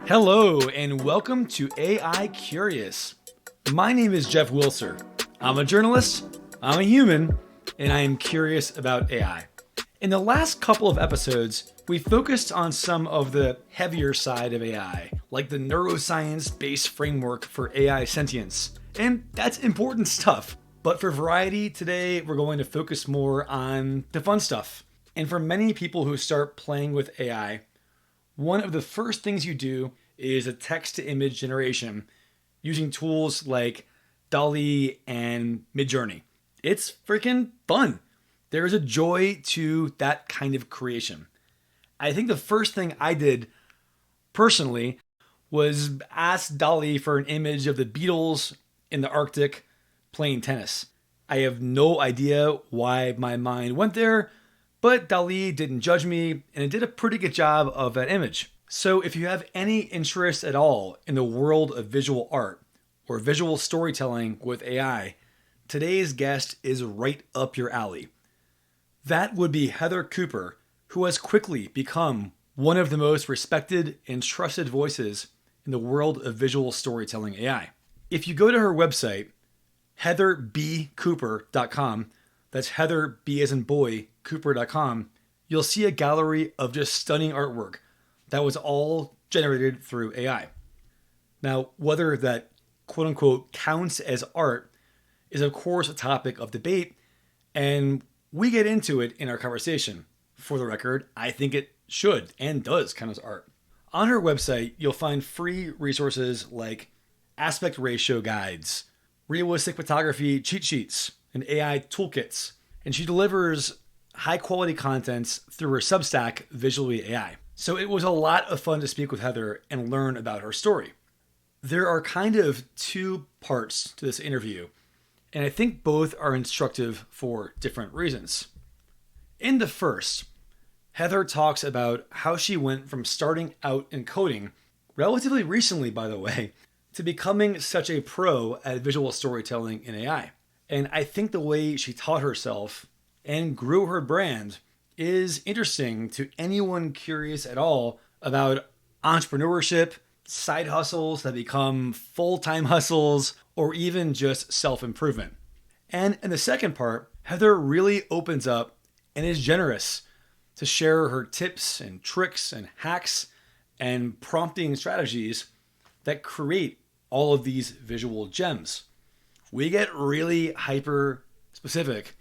Hello, and welcome to AI Curious. My name is Jeff Wilser. I'm a journalist, I'm a human, and I am curious about AI. In the last couple of episodes, we focused on some of the heavier side of AI, like the neuroscience-based framework for AI sentience. And that's important stuff. But for variety, today we're going to focus more on the fun stuff. And for many people who start playing with AI, one of the first things you do is a text-to-image generation using tools like DALL-E and Midjourney. It's freaking fun. There is a joy to that kind of creation. I think the first thing I did personally was ask DALL-E for an image of the Beatles in the Arctic playing tennis. I have no idea why my mind went there, but DALL-E didn't judge me, and it did a pretty good job of that image. So if you have any interest at all in the world of visual art or visual storytelling with AI, today's guest is right up your alley. That would be Heather Cooper, who has quickly become one of the most respected and trusted voices in the world of visual storytelling AI. If you go to her website, heatherbcooper.com, that's Heather B as in boy, Cooper.com, you'll see a gallery of just stunning artwork that was all generated through AI. Now, whether that quote unquote counts as art is of course a topic of debate, and we get into it in our conversation. For the record, I think it should and does count as art. On her website, you'll find free resources like aspect ratio guides, realistic photography cheat sheets, and AI toolkits. And she delivers high quality content through her Substack, Visually AI. So it was a lot of fun to speak with Heather and learn about her story. There are kind of two parts to this interview, and I think both are instructive for different reasons. In the first, Heather talks about how she went from starting out in coding, relatively recently by the way, to becoming such a pro at visual storytelling in AI. And I think the way she taught herself and grew her brand is interesting to anyone curious at all about entrepreneurship, side hustles that become full-time hustles, or even just self-improvement. And in the second part, Heather really opens up and is generous to share her tips and tricks and hacks and prompting strategies that create all of these visual gems. We get really hyper specific,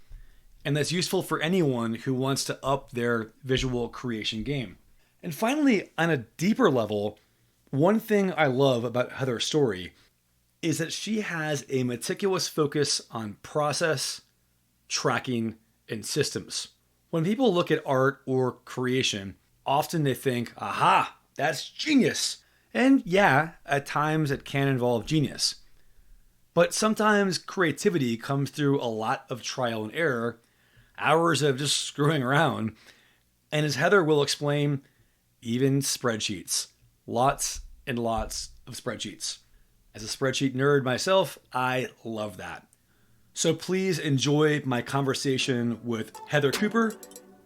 and that's useful for anyone who wants to up their visual creation game. And finally, on a deeper level, one thing I love about Heather's story is that she has a meticulous focus on process, tracking, and systems. When people look at art or creation, often they think, aha, that's genius. And yeah, at times it can involve genius. But sometimes creativity comes through a lot of trial and error, hours of just screwing around, and as Heather will explain, even spreadsheets. Lots and lots of spreadsheets. As a spreadsheet nerd myself, I love that. So please enjoy my conversation with Heather Cooper,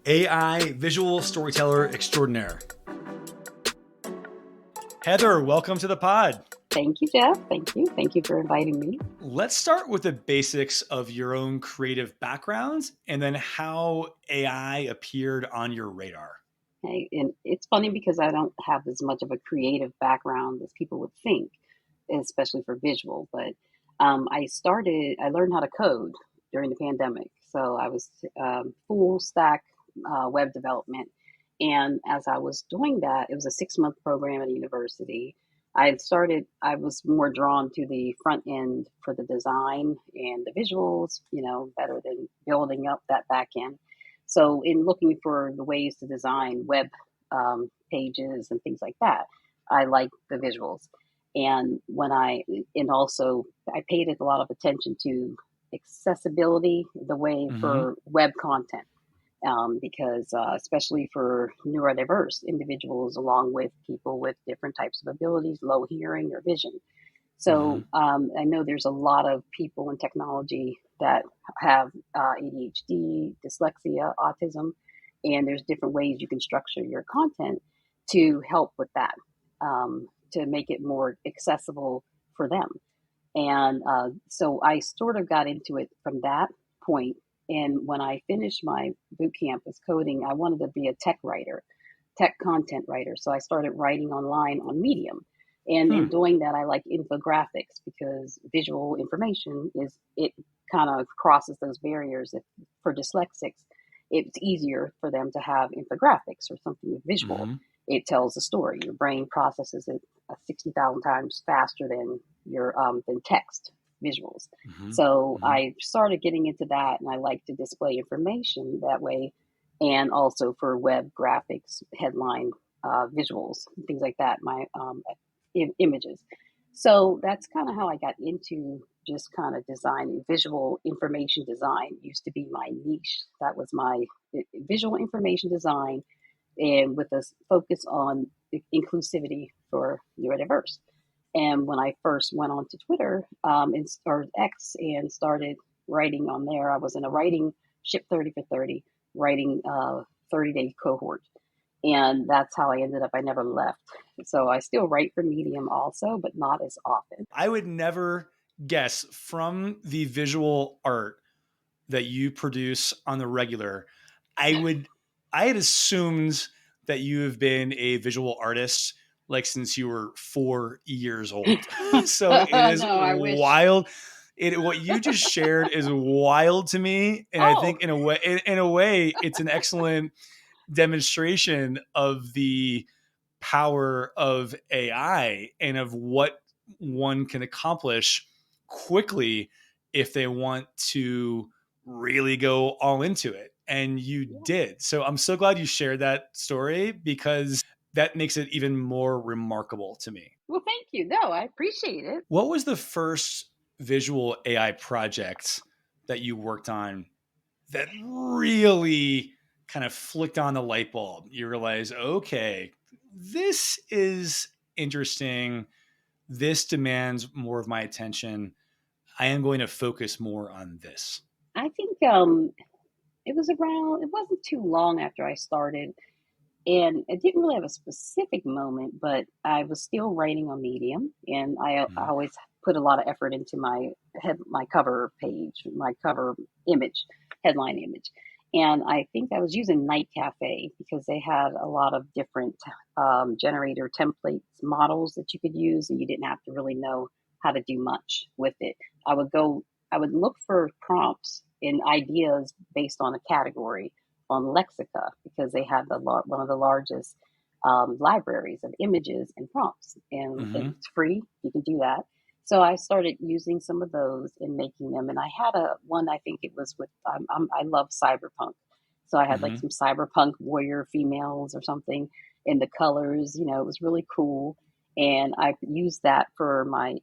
AI visual storyteller extraordinaire. Heather, welcome to the pod. Thank you, Jeff. Thank you. Thank you for inviting me. Let's start with the basics of your own creative background and then how AI appeared on your radar. Hey, and it's funny because I don't have as much of a creative background as people would think, especially for visual. But I learned how to code during the pandemic. So I was full stack web development. And as I was doing that, it was a 6-month program at a university. I was more drawn to the front end for the design and the visuals, better than building up that back end. So in looking for the ways to design web pages and things like that, I like the visuals. And also I paid a lot of attention to accessibility, the way for web content. Because especially for neurodiverse individuals, along with people with different types of abilities, low hearing or vision. So I know there's a lot of people in technology that have ADHD, dyslexia, autism, and there's different ways you can structure your content to help with that, to make it more accessible for them. And so I sort of got into it from that point. And when I finished my boot camp as coding, I wanted to be a tech writer, tech content writer. So I started writing online on Medium. And in Hmm. doing that, I like infographics because visual information is, it kind of crosses those barriers. If, for dyslexics, it's easier for them to have infographics or something visual. Hmm. It tells a story. Your brain processes it 60,000 times faster than text visuals. Hmm. So Hmm. I started getting into that, and I like to display information that way, and also for web graphics, headline visuals, things like that. My images. So that's kind of how I got into just kind of designing. Visual information design used to be my niche. That was my visual information design, and with a focus on inclusivity for neurodiverse. And when I first went on to Twitter, or X, and started writing on there, I was in a writing ship 30 for 30 writing 30-day cohort. And that's how I ended up. I never left. So I still write for Medium also, but not as often. I would never guess from the visual art that you produce on the regular. I would, I had assumed that you have been a visual artist like since you were 4 years old. So it is No, I wish. wild. What you just shared is wild to me, and I Oh, think in a way, it's an excellent demonstration of the power of AI and of what one can accomplish quickly if they want to really go all into it. And you yeah. did. So I'm so glad you shared that story because that makes it even more remarkable to me. Well, thank you. No, I appreciate it. What was the first visual AI project that you worked on that really kind of flicked on the light bulb? You realize, okay, this is interesting. This demands more of my attention. I am going to focus more on this. I think it was around, it wasn't too long after I started. And it didn't really have a specific moment, but I was still writing on Medium, and I Mhm. always put a lot of effort into my cover page, my cover image, headline image. And I think I was using Night Cafe because they had a lot of different generator templates, models that you could use, and you didn't have to really know how to do much with it. I would go, I would look for prompts and ideas based on a category on Lexica because they have one of the largest libraries of images and prompts, and Mhm. it's free. You can do that. So I started using some of those and making them, and I had a one. I think it was with I love cyberpunk, so I had like Mhm. some cyberpunk warrior females or something in the colors. It was really cool, and I used that for my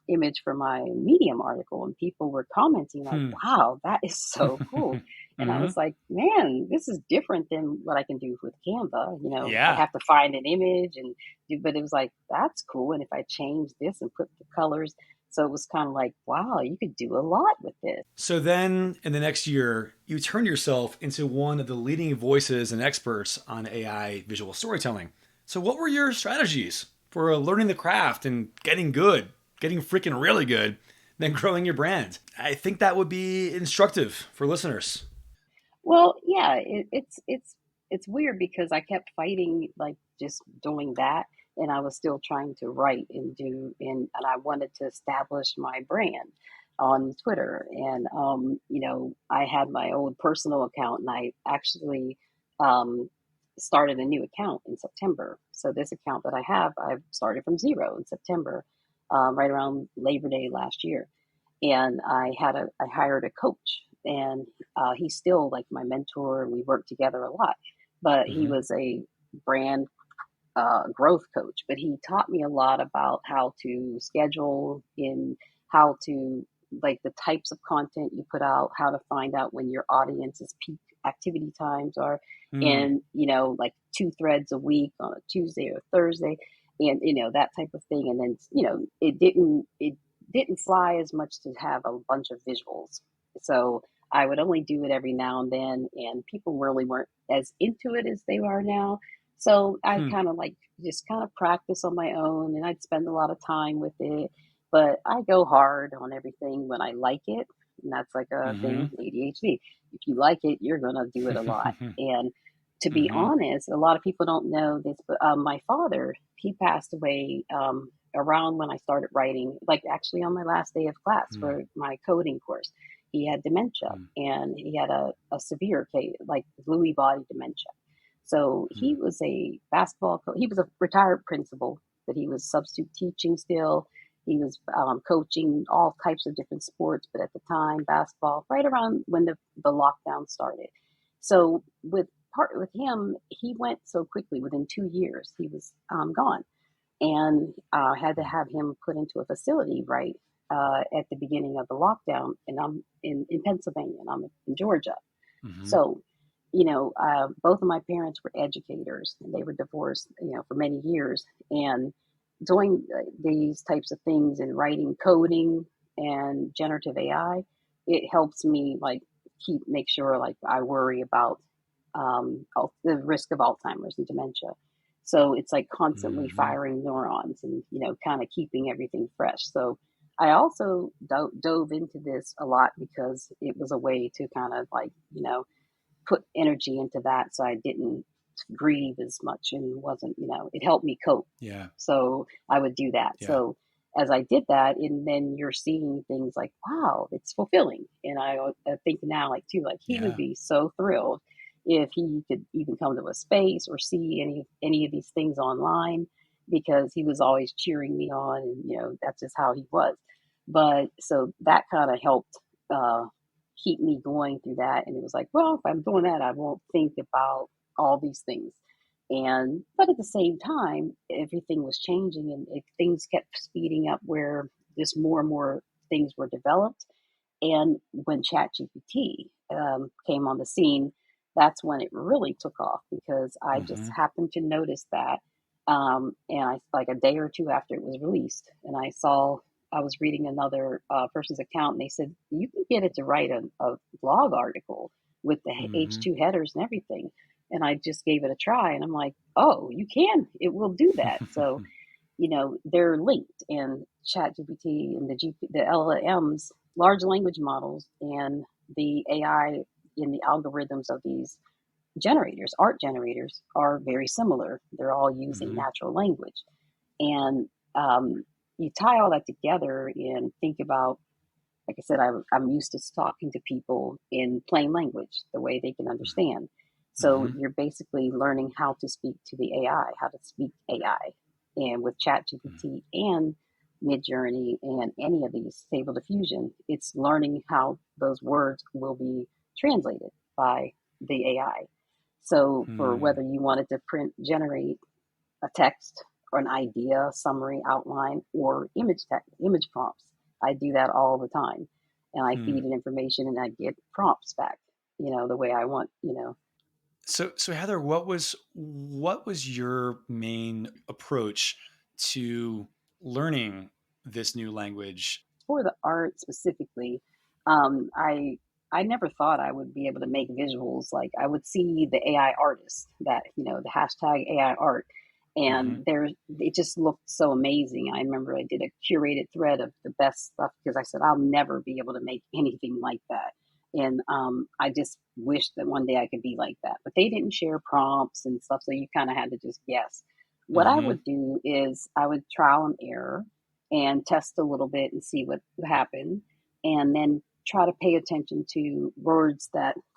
image for my Medium article, and people were commenting like, Hmm. "Wow, that is so cool." And I Mhm. was like, man, this is different than what I can do with Canva. I Yeah. have to find an image and do, but it was like, that's cool. And if I change this and put the colors, so it was kind of like, wow, you could do a lot with this. So then in the next year, you turned yourself into one of the leading voices and experts on AI visual storytelling. So, what were your strategies for learning the craft and getting good, getting freaking really good, then growing your brand? I think that would be instructive for listeners. Well, yeah, it's weird because I kept fighting like just doing that, and I was still trying to write and do, and I wanted to establish my brand on Twitter. And I had my old personal account, and I actually um started a new account in September. So this account that I started from zero in September, right around Labor Day last year. And I hired a coach, and he's still like my mentor, and we work together a lot. But he Mm-hmm. was a brand growth coach, but he taught me a lot about how to schedule, in how to, like, the types of content you put out, how to find out when your audience's peak activity times are, Mm. and like two threads a week on a Tuesday or Thursday. and that type of thing. And then it didn't fly as much to have a bunch of visuals. So I would only do it every now and then, and people really weren't as into it as they are now. So I Hmm. kind of like just kind of practice on my own, and I'd spend a lot of time with it. But I go hard on everything when I like it, and that's like a thing Mm-hmm. with ADHD. If you like it, you're gonna do it a lot. And to be Mm-hmm. honest, a lot of people don't know this, but my father, he passed away around when I started writing, like actually on my last day of class for my coding course. He had dementia, Mm-hmm. and he had a severe case, like Lewy body dementia. So he was a he was a retired principal, but he was substitute teaching still. He was coaching all types of different sports, but at the time, basketball, right around when the lockdown started. So with him, he went so quickly. Within 2 years, he was gone, and had to have him put into a facility right at the beginning of the lockdown. And I'm in Pennsylvania, and I'm in Georgia. Mm-hmm. So, both of my parents were educators, and they were divorced, for many years. And doing these types of things and writing coding and generative AI, it helps me like make sure like I worry about the risk of Alzheimer's and dementia. So it's like constantly Mm-hmm. firing neurons and, kind of keeping everything fresh. So I also dove into this a lot because it was a way to kind of like, put energy into that so I didn't grieve as much and wasn't, it helped me cope. Yeah. So I would do that. Yeah. So as I did that, and then you're seeing things like, wow, it's fulfilling. And I think now, like, too, like he would Yeah. be so thrilled if he could even come to a space or see any of these things online, because he was always cheering me on, and that's just how he was. But so that kind of helped uh, keep me going through that. And it was like, well, if I'm doing that, I won't think about all these things. And but at the same time, everything was changing, and things kept speeding up where just more and more things were developed. And when ChatGPT came on the scene, that's when it really took off, because I just Mm-hmm. happened to notice that. And I, like a day or two after it was released, and I was reading another person's account, and they said you can get it to write a blog article with the Mm-hmm. H2 headers and everything. And I just gave it a try, and I'm like, oh, you can, it will do that. So they're linked, and ChatGPT and the LLMs, large language models, and the AI in the algorithms of these generators, art generators, are very similar. They're all using Mm-hmm. natural language. And you tie all that together and think about, like I said, I'm used to talking to people in plain language, the way they can understand. So Mm-hmm. you're basically learning how to speak to the AI, how to speak AI. And with ChatGPT and Midjourney and any of these Stable Diffusion, it's learning how those words will be translated by the AI. So for Mm-hmm. whether you wanted to generate a text or an idea, summary, outline, or image prompts. I do that all the time. And I Hmm. feed it information, and I get prompts back, the way I want. So Heather, what was your main approach to learning this new language? For the art specifically, I never thought I would be able to make visuals. Like I would see the AI artists that the hashtag AI art, Mm-hmm. and it just looked so amazing. I remember I did a curated thread of the best stuff, because I said I'll never be able to make anything like that. And I just wished that one day I could be like that. But they didn't share prompts and stuff, so you kind of had to just guess. What I Mm-hmm. would do is I would trial and error and test a little bit and see what happened, and then try to pay attention to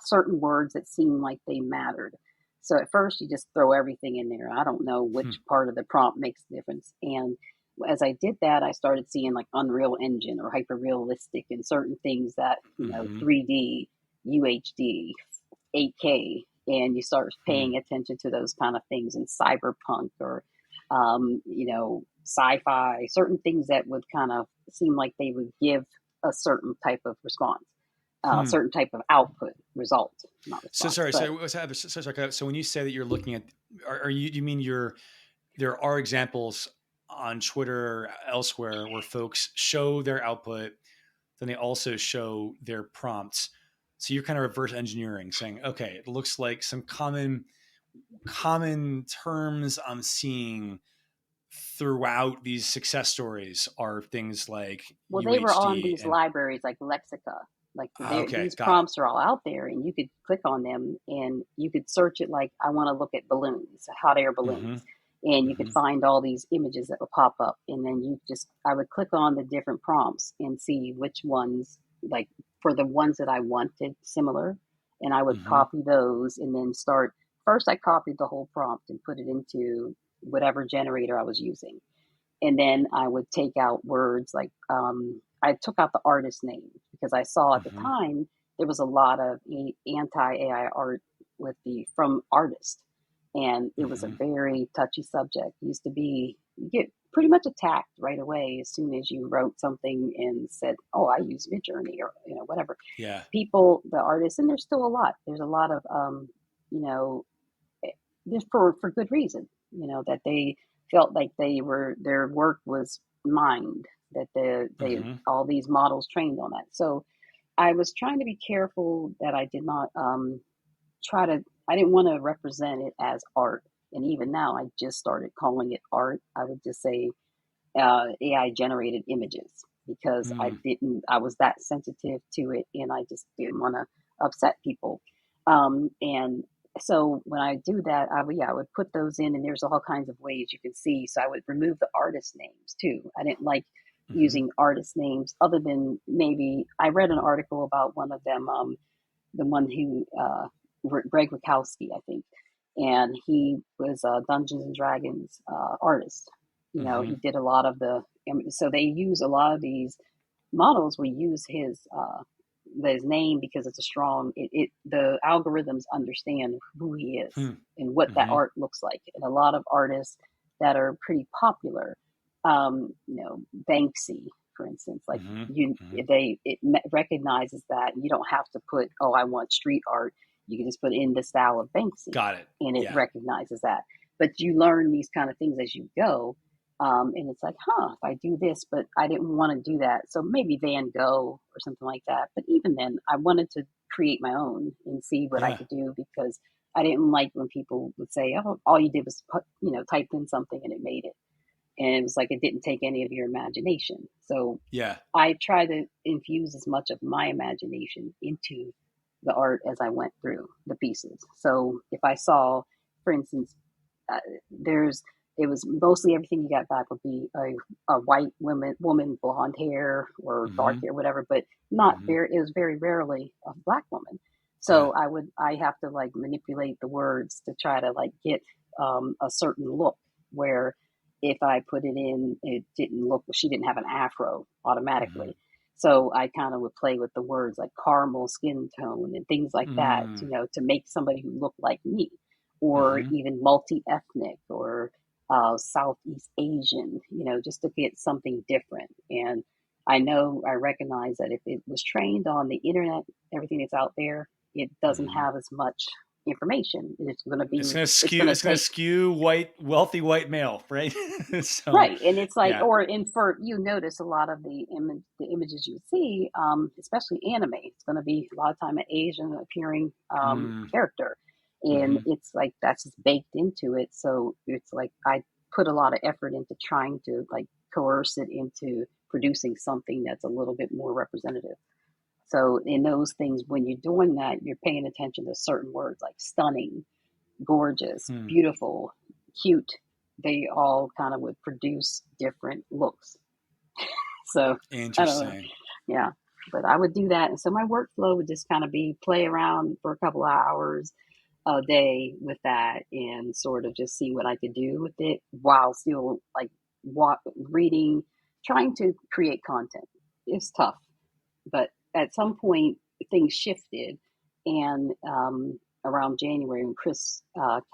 certain words that seem like they mattered. So at first you just throw everything in there. I don't know which part of the prompt makes the difference. And as I did that, I started seeing like Unreal Engine or hyper realistic and certain things that, Mm-hmm. 3D, UHD, 8K, and you start Hmm. paying attention to those kind of things in cyberpunk or, sci-fi, certain things that would kind of seem like they would give a certain type of response, a Hmm. certain type of output result, not So response, sorry. but So, so, so, so when you say that you're looking at, are you? Do you mean you're? there are examples on Twitter or elsewhere where folks show their output, then they also show their prompts. So you're kind of reverse engineering, saying, okay, it looks like some common terms I'm seeing throughout these success stories are things like Well, they were on UHD these and libraries like Lexica. okay, These got it. prompts are all out there, and you could click on them and you could search it like, I want to look at balloons, hot air Mm-hmm. balloons. And you could Mm-hmm. find all these images that would pop up. And then I would click on the different prompts and see which ones, like for the ones that I wanted similar. And I would Mm-hmm. copy those and then first I copied the whole prompt and put it into whatever generator I was using, and then I would take out words like I took out the artist name because I saw at the Mm-hmm. time there was a lot of anti AI art with the from artists, and it was a Mm-hmm. very touchy subject. It used to be you get pretty much attacked right away as soon as you wrote something and said, "Oh, I use Midjourney," or whatever. Yeah. People, the artists, and there's still a lot. There's a lot of you know just for good reason, that they felt like their work was mined, that they Mm-hmm. all these models trained on that. So I was trying to be careful that I did not try to. I didn't want to represent it as art, and even now I just started calling it art. I would just say AI generated images because Mm. I was that sensitive to it, and I just didn't want to upset people. And so when I do that, I would put those in, and there's all kinds of ways you can see. So I would remove the artist names too. I didn't like Mm-hmm. using artist names other than maybe I read an article about one of them, the one who Greg Rakowski, I think, and he was a Dungeons and Dragons artist. Mm-hmm. He did a lot of so they use a lot of these models. We use his name because it's a strong. The algorithms understand who he is and what that Mm-hmm. art looks like, and a lot of artists that are pretty popular, Banksy, for instance, like Mm-hmm. Mm-hmm. it recognizes that you don't have to put, oh, I want street art. You can just put in the style of Banksy, Got it. and it Yeah. recognizes that. But you learn these kind of things as you go, and it's like, if I do this, but I didn't want to do that. So maybe Van Gogh or something like that. But even then, I wanted to create my own and see what I Yeah. could do because I didn't like when people would say, oh, all you did was typed in something and it made it. And it was like it didn't take any of your imagination. So Yeah. I try to infuse as much of my imagination into the art as I went through the pieces. So if I saw, for instance, there's it was mostly everything you got back would be a white woman, blonde hair or dark Mm-hmm. hair, whatever, but not Mm-hmm. very. It was very rarely a black woman. Yeah. So I have to like manipulate the words to try to like get a certain look where if I put it in, it didn't look. She didn't have an afro Mm-hmm. automatically. So I kind of would play with the words like caramel skin tone and things like that, Mm. to make somebody who looked like me, or Mm-hmm. even multi-ethnic or Southeast Asian, just to get something different. And I recognize that if it was trained on the internet, everything that's out there, it doesn't Mm-hmm. have as much information. It's It's gonna gonna take. skew wealthy white male, right? So Right, and it's like, yeah. and for you notice a lot of the images you see, especially anime, it's going to be a lot of time an Asian appearing Mm. character, and Mm-hmm. it's like that's just baked into it. So it's like I put a lot of effort into trying to like coerce it into producing something that's a little bit more representative. So in those things, when you're doing that, you're paying attention to certain words like stunning, gorgeous, Hmm. beautiful, cute. They all kind of would produce different looks. So I don't know. Interesting. Yeah. But I would do that. And so my workflow would just kind of be play around for a couple of hours a day with that and sort of just see what I could do with it while still like reading, trying to create content. It's tough, but at some point things shifted, and around January when Chris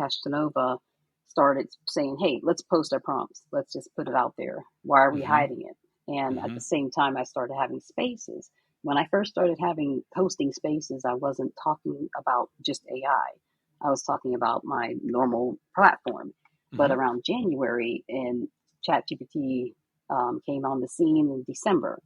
Castanova started saying, "Hey, let's post our prompts. Let's just put it out there. Why are we Mm-hmm. hiding it?" And at Mm-hmm. the same time, I started having spaces. When I first started having hosting spaces, I wasn't talking about just AI. I was talking about my normal platform. But Hmm. around January, and ChatGPT came on the scene in December.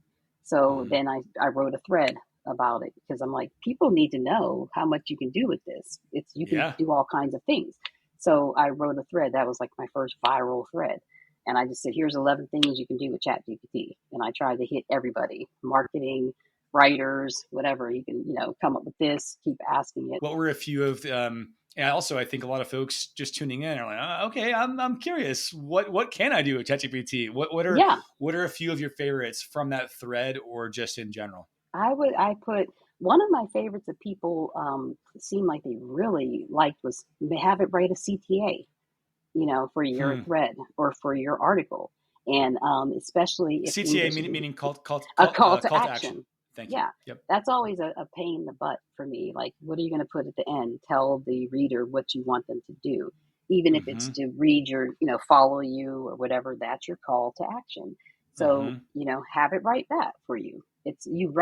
So Hmm. then I wrote a thread about it because I'm like, people need to know how much you can do with this. It's you can Yeah. do all kinds of things. So I wrote a thread that was like my first viral thread, and I just said, here's 11 things you can do with ChatGPT, and I tried to hit everybody, marketing, writers, whatever. You can come up with this, keep asking it. What were a few of and also I think a lot of folks just tuning in are like, okay, I'm curious. What can I do with ChatGPT? Yeah, What are a few of your favorites from that thread or just in general? I put one of my favorites that people seemed like they really liked was have it write a CTA, for your Hmm. thread or for your article. And especially if CTA English, meaning a call to call to action. action. Thank you. Yeah, Yep. that's always a pain in the butt for me. Like, what are you going to put at the end? Tell the reader what you want them to do. Even if it's Hmm. to read your, follow you or whatever, that's your call to action. So, Hmm. have it write that for you. It's you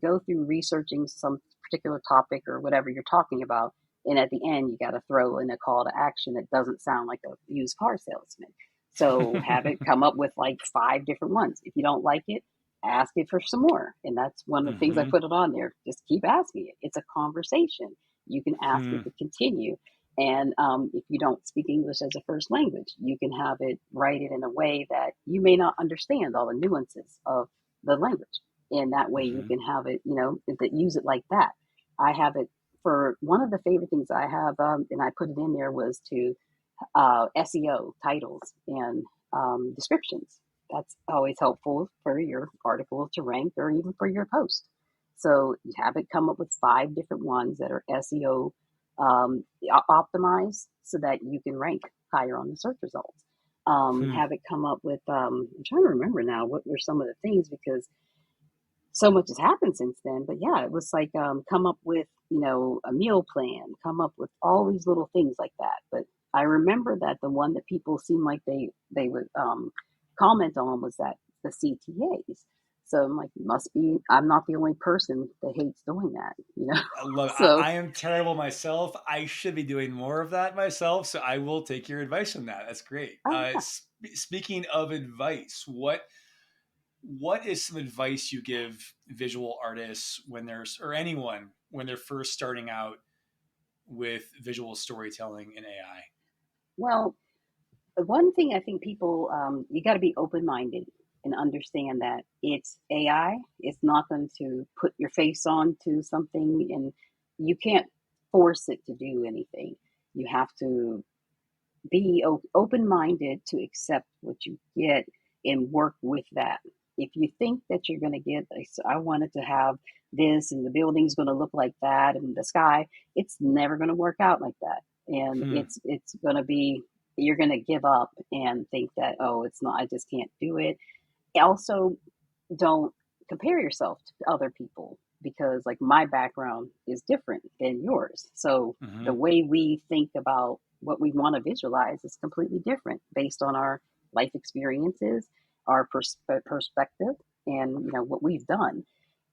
go through researching some particular topic or whatever you're talking about, and at the end, you got to throw in a call to action that doesn't sound like a used car salesman. So have it come up with like five different ones. If you don't like it, ask it for some more. And that's one of the things I Hmm. put it on there. Just keep asking it. It's a conversation. You can ask it Hmm. to continue. And if you don't speak English as a first language, you can have it write it in a way that you may not understand all the nuances of the language. And that way you Hmm. can have it, use it like that. I have it for one of the favorite things I have, and I put it in there was to SEO titles and descriptions. That's always helpful for your article to rank or even for your post. So you have it come up with five different ones that are SEO optimized so that you can rank higher on the search results. Hmm. Have it come up with, I'm trying to remember now what were some of the things because so much has happened since then. But yeah, it was like come up with a meal plan, come up with all these little things like that. But I remember that the one that people seemed like they would comment on was that the CTAs. So I'm like, must be I'm not the only person that hates doing that. I love it. So I am terrible myself. I should be doing more of that myself. So I will take your advice on that. That's great. oh yeah. Speaking of advice, what is some advice you give visual artists when there's or anyone when they're first starting out with visual storytelling in AI? Well, the one thing I think people, you got to be open minded and understand that it's AI. It's not going to put your face on to something, and you can't force it to do anything. You have to be open minded to accept what you get and work with that. If you think that you're going to get, I wanted to have this, and the building's going to look like that, and the sky, it's never going to work out like that. And Hmm. it's going to be, you're going to give up and think that, oh, it's not, I just can't do it. Also, don't compare yourself to other people because like my background is different than yours. So the Hmm. way we think about what we want to visualize is completely different based on our life experiences, our perspective, and what we've done.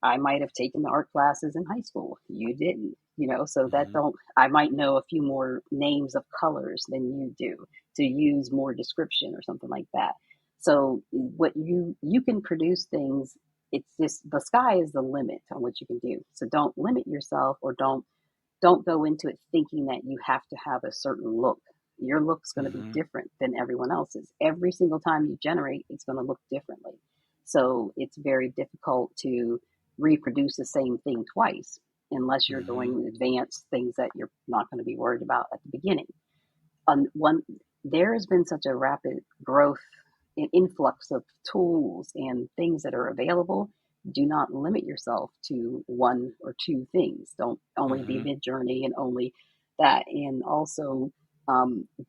I might have taken the art classes in high school. You didn't, so that Hmm. don't I might know a few more names of colors than you do to use more description or something like that. So what you can produce things, it's just the sky is the limit on what you can do. So don't limit yourself or don't go into it thinking that you have to have a certain look. Your look's going to be Hmm. different than everyone else's. Every single time you generate, it's going to look differently. So it's very difficult to reproduce the same thing twice unless you're Hmm. doing advanced things that you're not going to be worried about at the beginning. One There has been such a rapid growth and influx of tools and things that are available. Do not limit yourself to one or two things. Don't only be Hmm. Midjourney and only that. And also,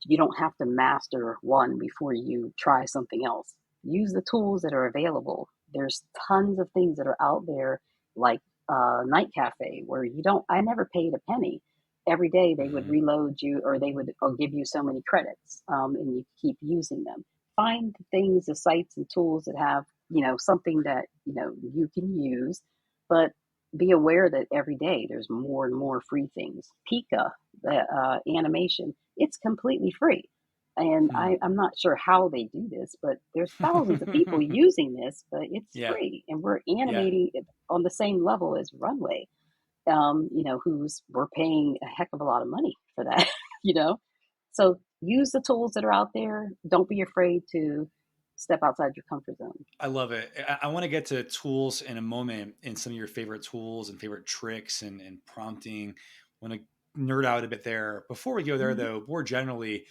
you don't have to master one before you try something else. Use the tools that are available. There's tons of things that are out there, like Night Cafe, where you don't. I never paid a penny. Every day they would Hmm. reload you, or they would give you so many credits, and you keep using them. Find things, the sites and tools that have something that you can use, but be aware that every day there's more and more free things. Pika, the animation, it's completely free. And Hmm. I'm not sure how they do this, but there's thousands of people using this, but it's Yeah. free, and we're Yeah. animating it on the same level as Runway. Who's we're paying a heck of a lot of money for that, you know. So use the tools that are out there. Don't be afraid to step outside your comfort zone. I love it. I want to get to tools in a moment and some of your favorite tools and favorite tricks and prompting. I want to nerd out a bit there. Before we go there, Mhm. though, more generally,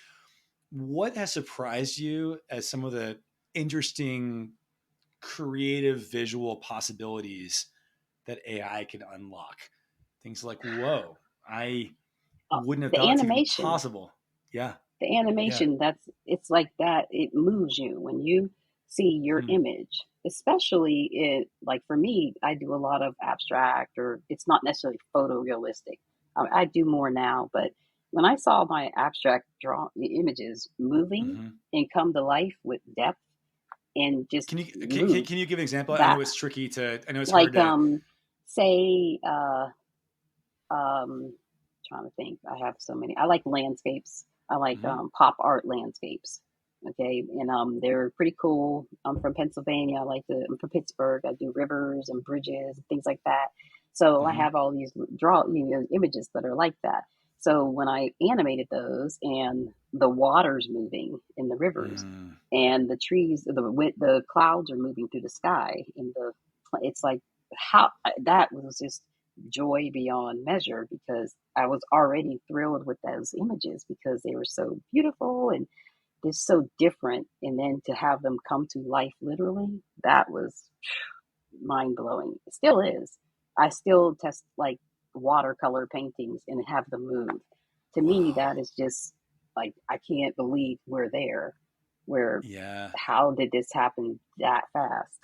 what has surprised you as some of the interesting creative visual possibilities that AI can unlock? Things like, whoa, I wouldn't have The thought that's even animation, possible. Yeah. the Yeah. animation, that's it's like that. It moves you when you see your Hmm. image, especially it. Like for me, I do a lot of abstract, or it's not necessarily photorealistic. I do more now, but when I saw my abstract draw images moving Hmm. and come to life with depth and just move, Can you give an example? I that know it's tricky to. I know it's hard like to. say trying to think. I have so many. I like landscapes. I like Hmm. pop art landscapes. Okay, and they're pretty cool. I'm from Pennsylvania. I'm from Pittsburgh. I do rivers and bridges and things like that. So I Hmm. have all these images that are like that. So when I animated those, and the water's moving in the rivers, Mm. and the trees, the clouds are moving through the sky, and it's like how that was just joy beyond measure, because I was already thrilled with those images because they were so beautiful and they're so different. And then to have them come to life literally, that was mind blowing. It still is. I still test like watercolor paintings and have them move. To me, Wow. that is just like, I can't believe we're there. Where, Yeah. how did this happen that fast?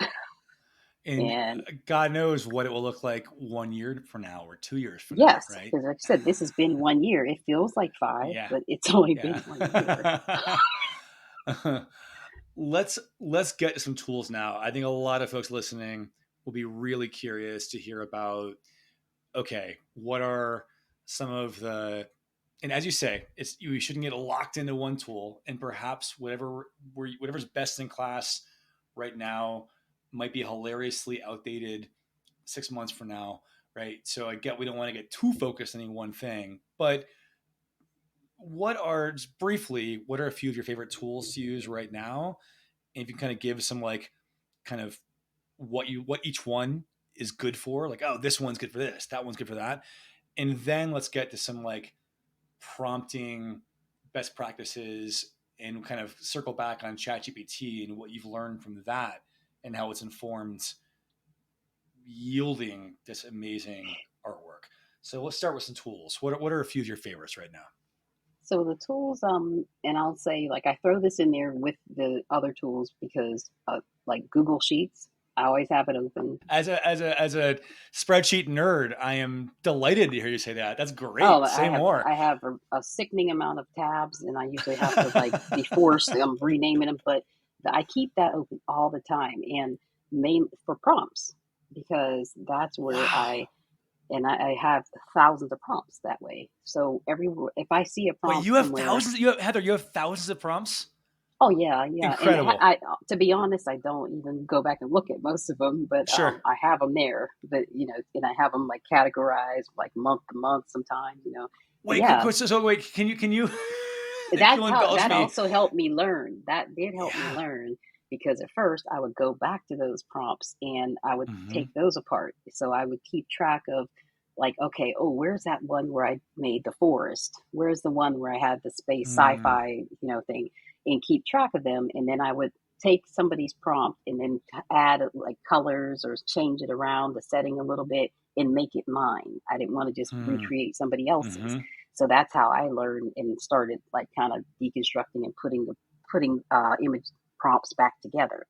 And And God knows what it will look like 1 year from now or 2 years from now, yes, right? because like I said, this has been 1 year. It feels like five, Yeah. but it's only been Yeah. 1 year. Let's get to some tools now. I think a lot of folks listening will be really curious to hear about, okay, what are some of the, and as you say, it's you shouldn't get locked into one tool, and perhaps whatever's best in class right now might be hilariously outdated 6 months from now, right? So I get we don't want to get too focused on any one thing, but just briefly, what are a few of your favorite tools to use right now? And if you can kind of give some like kind of what each one is good for, like, oh, this one's good for this, that one's good for that. And then let's get to some like prompting best practices and kind of circle back on ChatGPT and what you've learned from that and how it's informed yielding this amazing artwork. So let's start with some tools. What are a few of your favorites right now? So the tools, and I'll say like I throw this in there with the other tools because, like Google Sheets, I always have it open. As a spreadsheet nerd, I am delighted to hear you say that. That's Oh, great. Say more. I have a sickening amount of tabs, and I usually have to like be forced. I'm renaming them, but I keep that open all the time, and main for prompts, because that's where Wow. I have thousands of prompts that way. So if I see a Wait, prompt somewhere. Heather, you have thousands of prompts? Oh yeah, yeah, and Incredible. to be honest, I don't even go back and look at most of them, but Sure. I have them there. But and I have them like categorized, like month to month sometimes. But Wait, yeah, wait, can you if that's you'll how indulge that me? also helped me learn. That did help me Yeah. learn, because at first I would go back to those prompts and I would take Hmm. those apart. So I would keep track of, like, okay, oh, where's that one where I made the forest? Where's the one where I had the space Mm, sci-fi, thing, and keep track of them. And then I would take somebody's prompt and then add like colors or change it around the setting a little bit and make it mine. I didn't want to just mm, recreate somebody else's. hmm. So that's how I learned and started like kind of deconstructing and putting image prompts back together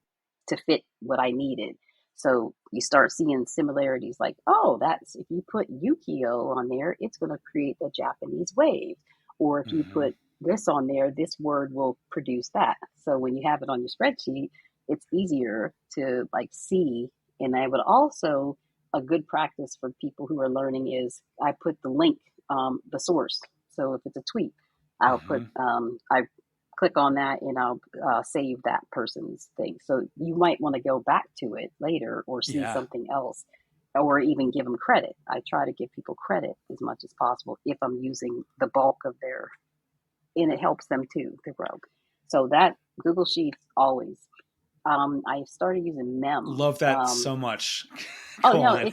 to fit what I needed. So you start seeing similarities, like, oh, that's if you put Yukio on there, it's going to create the Japanese wave. Or if you Hmm. put this on there, this word will produce that. So when you have it on your spreadsheet, it's easier to like see. And I would also, a good practice for people who are learning is I put the link, the source. So if it's a tweet, I'll put Hmm. I click on that and I'll save that person's thing. So you might want to go back to it later or see Yeah. something else or even give them credit. I try to give people credit as much as possible if I'm using the bulk of their, and it helps them too to grow. So that Google Sheets always. I started using Mem. Love that so much. Oh Go no, on.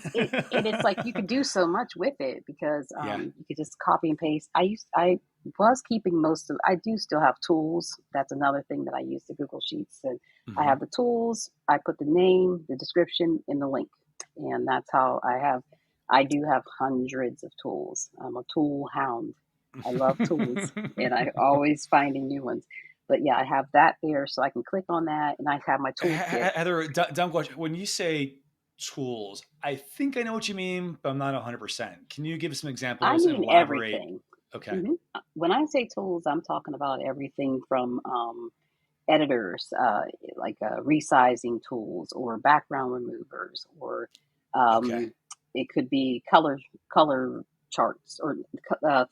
it's like you could do so much with it because Yeah. you could just copy and paste. I was keeping most of. I do still have tools. That's another thing that I use the Google Sheets, and I Hmm. have the tools. I put the name, the description, and the link, and that's how I have. I do have hundreds of tools. I'm a tool hound. I love tools, and I always finding new ones. But yeah, I have that there, so I can click on that, and I have my toolkit. Heather, dumb question. When you say tools, I think I know what you mean, but I'm not 100%. Can you give some I examples and mean elaborate? everything. Okay. hmm When I say tools, I'm talking about everything from editors, like resizing tools or background removers, or Okay. um, it could be color charts or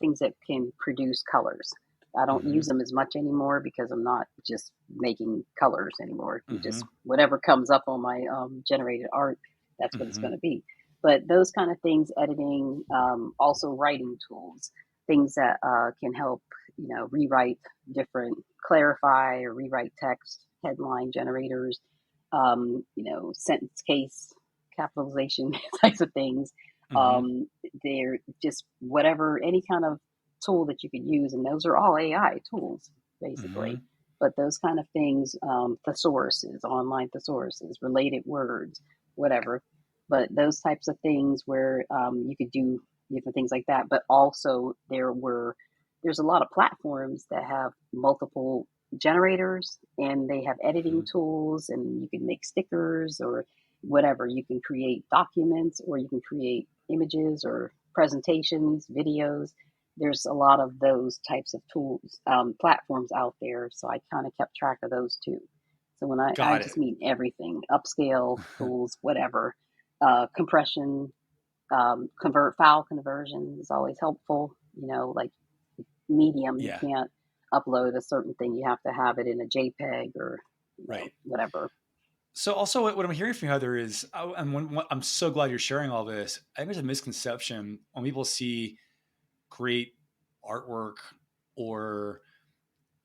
things that can produce colors. I don't use Hmm. them as much anymore because I'm not just making colors anymore. Hmm. Just whatever comes up on my generated art, that's what it's Hmm. going to be. But those kind of things, editing, also writing tools, things that can help, rewrite different, clarify or rewrite text, headline generators, sentence case capitalization types of things. Hmm. Um, they're just whatever, any kind of tool that you could use, and those are all AI tools basically. Hmm. But those kind of things, thesauruses, online thesauruses, related words, whatever. But those types of things where you could do different things like that. But also there's a lot of platforms that have multiple generators and they have editing Hmm. tools and you can make stickers or whatever. You can create documents or you can create images or presentations, videos. There's a lot of those types of tools, platforms out there. So I kind of kept track of those too. So when I Got just it. mean everything, upscale tools, whatever, compression, convert file conversion is always helpful. Like Medium, you Yeah. can't upload a certain thing. You have to have it in a JPEG or Right. whatever. So also what I'm hearing from you, Heather, is I'm so glad you're sharing all this. I think there's a misconception when people see great artwork or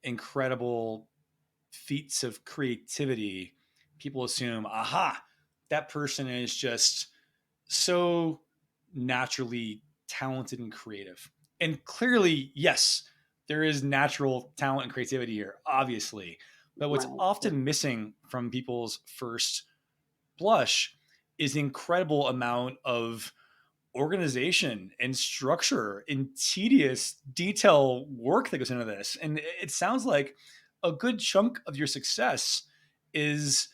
incredible feats of creativity, people assume, aha, that person is just so naturally talented and creative. And clearly, yes, there is natural talent and creativity here, obviously. But what's Right. often missing from people's first blush is the incredible amount of organization and structure and tedious detail work that goes into this. And it sounds like a good chunk of your success is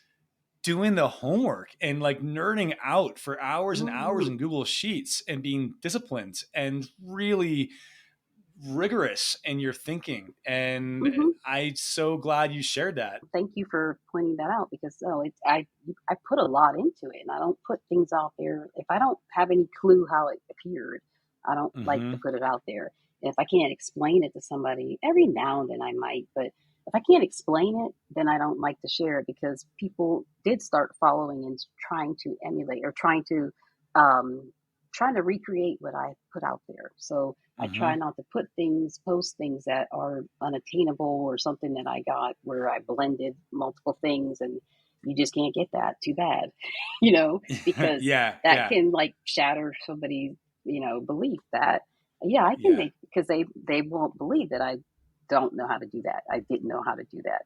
doing the homework and like nerding out for hours and hours Mm-hmm. in Google Sheets and being disciplined and really rigorous in your thinking. And Mm-hmm. I'm so glad you shared that. Thank you for pointing that out because I put a lot into it and I don't put things out there if I don't have any clue how it appeared. I don't like to Hmm. put it out there. And if I can't explain it to somebody, every now and then I might, but if I can't explain it, then I don't like to share it because people did start following and trying to emulate or um, trying to recreate what I put out there. So I try Hmm. not to post things that are unattainable or something that I got where I blended multiple things and you just can't get that. Too bad, because Yeah, that yeah, can like shatter somebody's, belief that, yeah, I can yeah. make, because they won't believe that I don't know how to do that. I didn't know how to do that.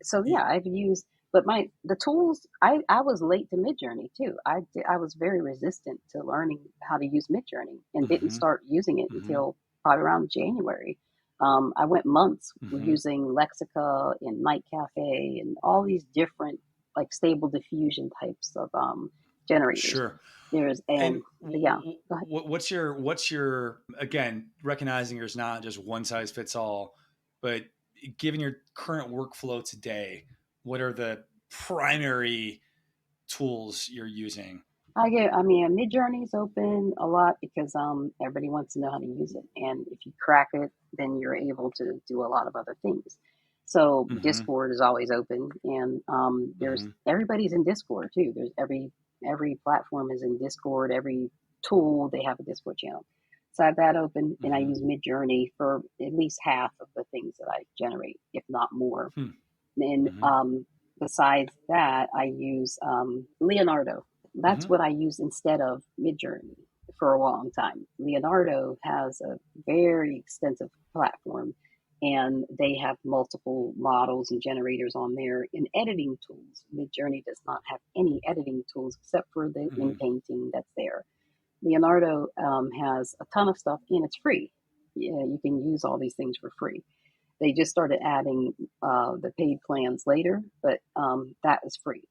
So yeah, I've used, but the tools. I was late to Midjourney too. I was very resistant to learning how to use Midjourney and didn't Hmm. start using it Hmm. until probably around January. I went months Hmm. using Lexica and Night Cafe and all these different like stable diffusion types of generators. Sure. There's And and yeah, go ahead. what's your again recognizing there's not just one size fits all, but given your current workflow today, what are the primary tools you're using? I mean, Midjourney's open a lot because everybody wants to know how to use it, and if you crack it, then you're able to do a lot of other things. So Mm-hmm. Discord is always open, and there's Mm-hmm. everybody's in Discord too. There's every platform is in Discord. Every tool they have a Discord channel. So I have that open, and I Mm-hmm. use Midjourney for at least half of the things that I generate, if not more. And Mm-hmm. besides that, I use Leonardo. That's Mm-hmm. what I use instead of Midjourney for a long time. Leonardo has a very extensive platform, and they have multiple models and generators on there and editing tools. Midjourney does not have any editing tools except for the in Mm-hmm. painting that's there. Leonardo has a ton of stuff and it's free. Yeah, you can use all these things for free. They just started adding the paid plans later, but that is free.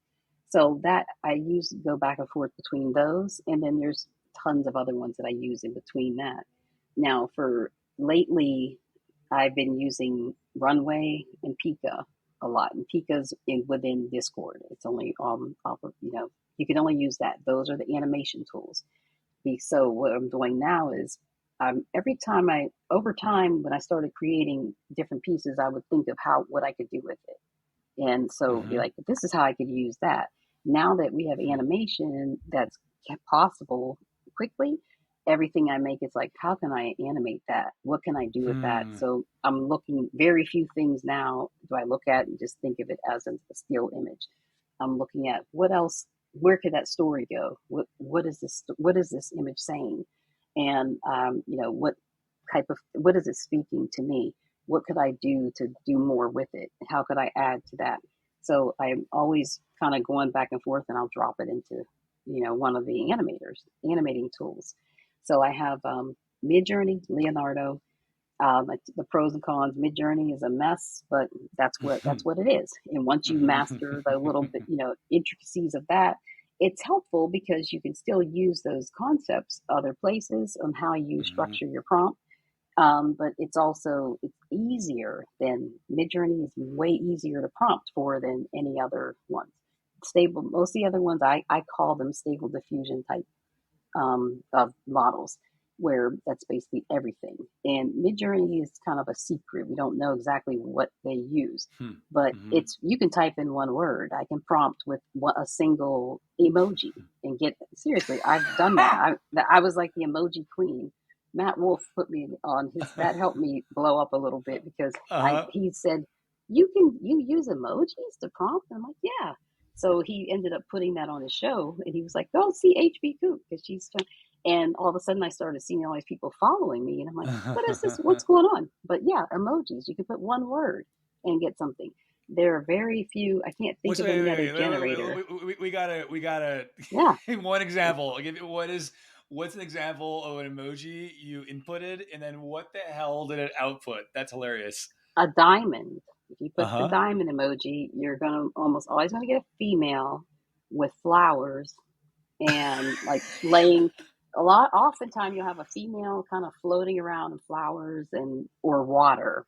So that I use go back and forth between those, and then there's tons of other ones that I use in between that. Now, for lately, I've been using Runway and Pika a lot, and Pika's within Discord. It's only off of you can only use that. Those are the animation tools. So what I'm doing now is every time over time, when I started creating different pieces, I would think of what I could do with it. And so be Mm-hmm. like, this is how I could use that. Now that we have animation that's possible quickly, everything I make is like, how can I animate that? What can I do with that? Mm-hmm. So I'm looking very few things now do I look at and just think of it as a still image. I'm looking at what else, where could that story go? What is this image saying? And what is it speaking to me? What could I do to do more with it? How could I add to that? So I'm always kind of going back and forth, and I'll drop it into, one of the animating tools. So I have Midjourney, Leonardo. The pros and cons. Midjourney is a mess, but that's what it is. And once you master the little bit, intricacies of that, it's helpful because you can still use those concepts other places on how you Mm-hmm. structure your prompt. But it's easier than Midjourney is way easier to prompt for than any other ones. Most of the other ones I call them stable diffusion type of models, where that's basically everything. And Midjourney is kind of a secret. We don't know exactly what they use, but Mm-hmm. it's you can type in one word. I can prompt with a single emoji and get seriously. I've done that. I was like the emoji queen. Matt Wolf put me on his that helped me blow up a little bit because Uh-huh. he said you use emojis to prompt. And I'm like, yeah. So he ended up putting that on his show, and he was like, "Go see HB Coop because she's." And all of a sudden, I started seeing all these people following me, and I'm like, "What is this? What's going on?" But yeah, emojis. You can put one word and get something. There are very few. I can't think Wait, of wait, any other wait, wait, generator. wait, we gotta Yeah, one example. What's an example of an emoji you inputted, and then what the hell did it output? That's hilarious. a diamond. If you Uh put the huh. diamond emoji, you're gonna almost always gonna get a female with flowers and like laying oftentimes you'll have a female kind of floating around in flowers and or water.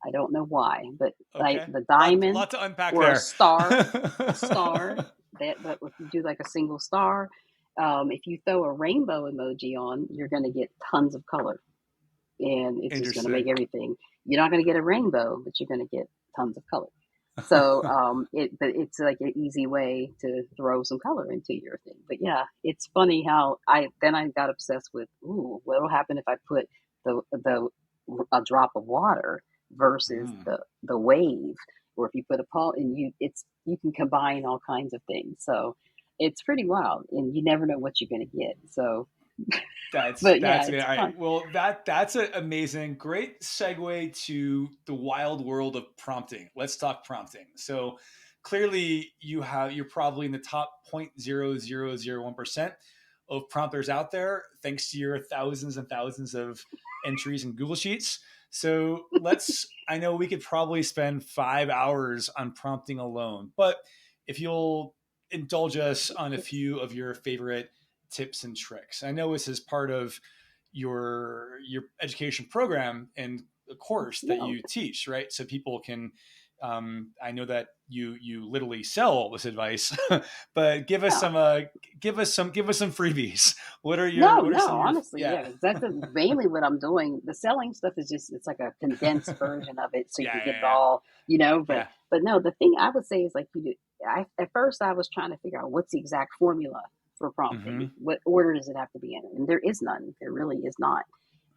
I don't know why, but like Okay. the Lot diamond lot to unpack or there. a star that if you do like a single star, if you throw a rainbow emoji on, you're going to get tons of color, and it's just going to make Interesting. everything. You're not going to get a rainbow, but you're going to get tons of color. So but it's like an easy way to throw some color into your thing. But yeah, it's funny how I got obsessed with what'll happen if I put the a drop of water versus Mm. the wave, or if you put a paw and you can combine all kinds of things. So it's pretty wild, and you never know what you're gonna get. So, but yeah, That's good. it's All right. fun. Well, that's an amazing, great segue to the wild world of prompting. Let's talk prompting. So clearly, you're probably in the top 0.0001% of prompters out there, thanks to your thousands and thousands of entries in Google Sheets. So I know we could probably spend 5 hours on prompting alone, but if you'll indulge us on a few of your favorite tips and tricks. I know this is part of your education program and the course that Yeah, you teach, right? So people can I know that you literally sell all this advice, but Yeah. give us some freebies. No, What are some no, of your honestly, yeah yeah, that's mainly what I'm doing. The selling stuff is just it's like a condensed version of it, so you yeah can get it yeah all, you know. yeah But no, the thing I would say is like you do. I at first I was trying to figure out what's the exact formula for yeah prompting. What order does it have to be in? And there is none. There really is not.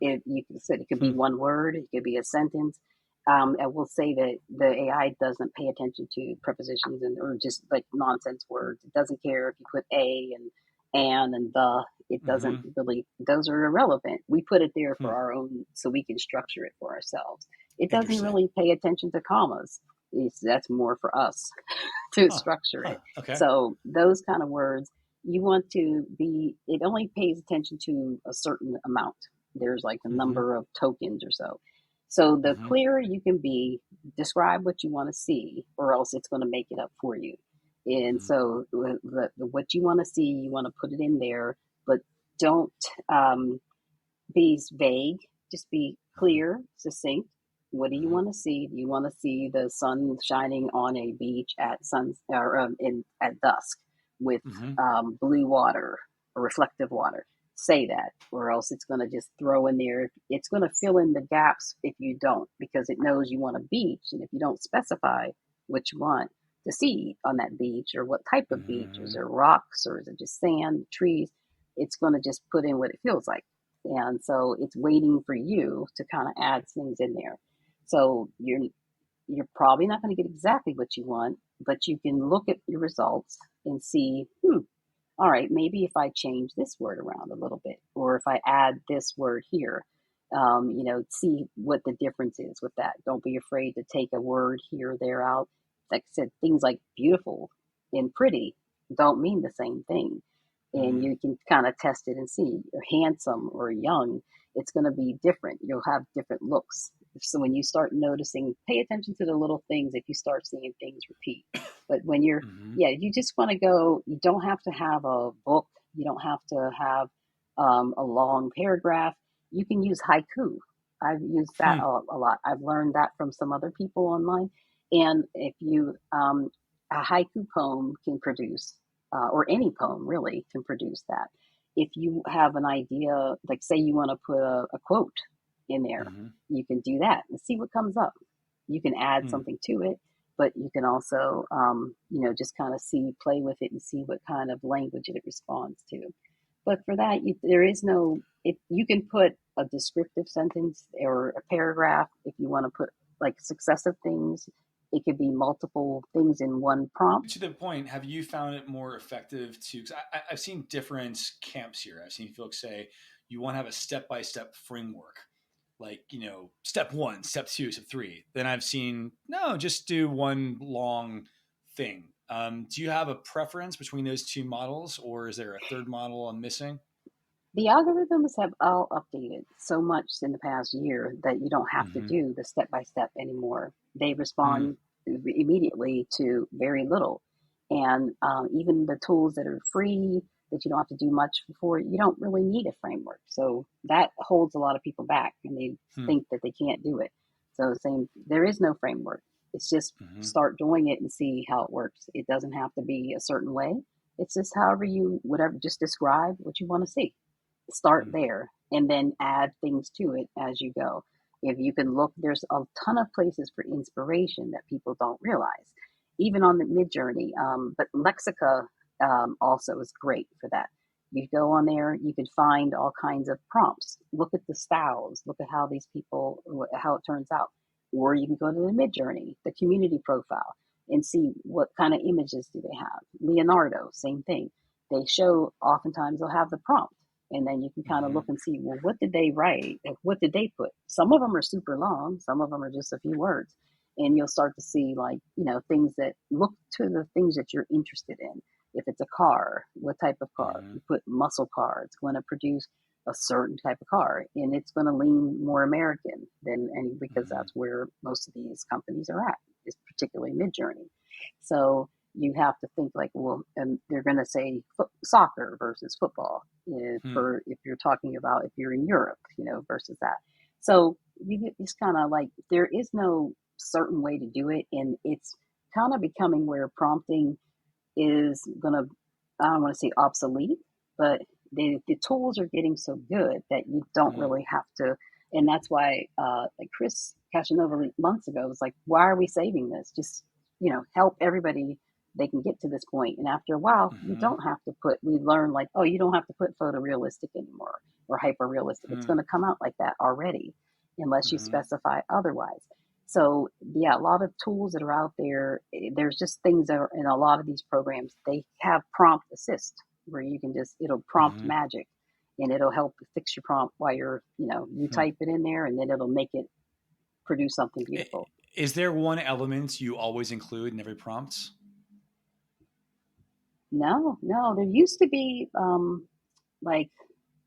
It you said it could be hmm. one word, it could be a sentence. I will say that the AI doesn't pay attention to prepositions and or just like nonsense words. It doesn't care if you put a and the. It doesn't Hmm. really; those are irrelevant. We put it there Hmm. for our own, so we can structure it for ourselves. It doesn't Interesting. really pay attention to commas. That's more for us to Huh. structure Huh. it. Okay. So those kind of words, you want to be. It only pays attention to a certain amount. There's like a Hmm. number of tokens or so. So the Hmm. clearer you can be, describe what you want to see, or else it's going to make it up for you. And Hmm. so what you want to see, you want to put it in there, but don't um, be vague. Just be Hmm. clear, succinct. What do you Hmm. want to see? Do you want to see the sun shining on a beach at at dusk with Hmm. blue water or reflective water? Say that, or else it's going to just throw in there. It's going to fill in the gaps if you don't, because it knows you want a beach, and if you don't specify what you want to see on that beach or what type of beach, is Hmm. there rocks or is it just sand, trees? It's going to just put in what it feels like, and so it's waiting for you to kind of add things in there. So you're probably not going to get exactly what you want, but you can look at your results and see, all right, maybe if I change this word around a little bit, or if I add this word here, see what the difference is with that. Don't be afraid to take a word here or there out. Like I said, things like beautiful and pretty don't mean the same thing. And Hmm. you can kind of test it and see. Or handsome or young, it's going to be different. You'll have different looks. So when you start noticing, pay attention to the little things if you start seeing things repeat. But when you're Hmm. yeah, you just want to go, you don't have to have a book, you don't have to have a long paragraph. You can use haiku. I've used that Hmm. a lot. I've learned that from some other people online. And if you, a haiku poem can produce, or any poem really can produce that. If you have an idea, like say you want to put a quote in there, Hmm. you can do that and see what comes up. You can add Hmm. something to it, but you can also, just kind of see, play with it and see what kind of language it responds to. But for that, there is no, you can put a descriptive sentence or a paragraph if you want to put like successive things. It could be multiple things in one prompt. To the point, have you found it more effective to? Because I've seen different camps here. I've seen folks say you want to have a step by step framework, like step one, step two, step three. Then I've seen no, just do one long thing. Do you have a preference between those two models, or is there a third model I'm missing? The algorithms have all updated so much in the past year that you don't have to Mm-hmm. do the step by step anymore. They Hmm. respond immediately to very little. And even the tools that are free, that you don't have to do much for, you don't really need a framework. So that holds a lot of people back and they Hmm. think that they can't do it. So saying there is no framework. It's just Hmm. start doing it and see how it works. It doesn't have to be a certain way. It's just however whatever, just describe what you want to see. Start Hmm. there and then add things to it as you go. If you can look, there's a ton of places for inspiration that people don't realize, even on the Midjourney. But Lexica also is great for that. You go on there, you can find all kinds of prompts. Look at the styles, look at how these people, how it turns out. Or you can go to the Midjourney, the community profile, and see what kind of images do they have. Leonardo, same thing. They show, oftentimes they'll have the prompt, and then you can kind of Hmm. look and see, well, what did they write? What did they put? Some of them are super long, some of them are just a few words, and you'll start to see, like, things that look to the things that you're interested in. If it's a car, what type of car? Hmm. You put muscle car, it's going to produce a certain type of car, and it's going to lean more American than any, because Hmm. that's where most of these companies are at, is particularly Midjourney. So you have to think like, well, and they're going to say soccer versus football, Hmm. for if you're talking about if you're in Europe, versus that. So you just kind of like, there is no certain way to do it. And it's kind of becoming where prompting is going to, I don't want to say obsolete, but the tools are getting so good that you don't Mm-hmm. really have to. And that's why, like Chris Cashinova months ago was like, why are we saving this? Just, help everybody. They can get to this point. And after a while, you Mm-hmm. don't have to we learn like, oh, you don't have to put photorealistic anymore or hyper realistic. It's going to come out like that already, unless you Mm-hmm. specify otherwise. So yeah, a lot of tools that are out there. There's just things that are in a lot of these programs. They have prompt assist where you can it'll prompt Mm-hmm. magic, and it'll help fix your prompt while you Hmm. type it in there, and then it'll make it produce something beautiful. Is there one element you always include in every prompt? No, no, there used to be like